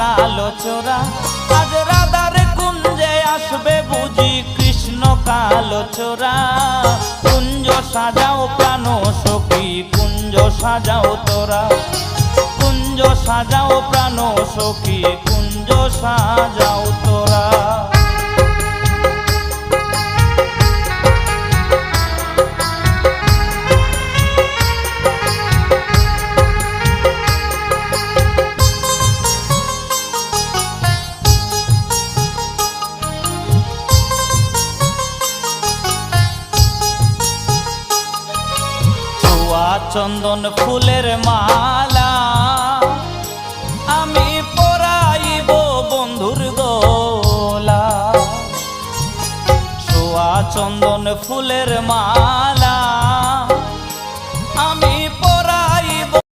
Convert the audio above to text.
কালো চোরা। আজ রাধার কুঞ্জে আসবে বুঝি কৃষ্ণ কালো চোরা। কুঞ্জ সাজাও প্রাণ সখী কুঞ্জ সাজাও তোরা, কুঞ্জ সাজাও প্রাণ সখী কুঞ্জ সাজাও তোরা। চন্দন ফুলের মালা আমি পরাইব বন্ধুর গলা। ছোয়া চন্দন ফুলের মালা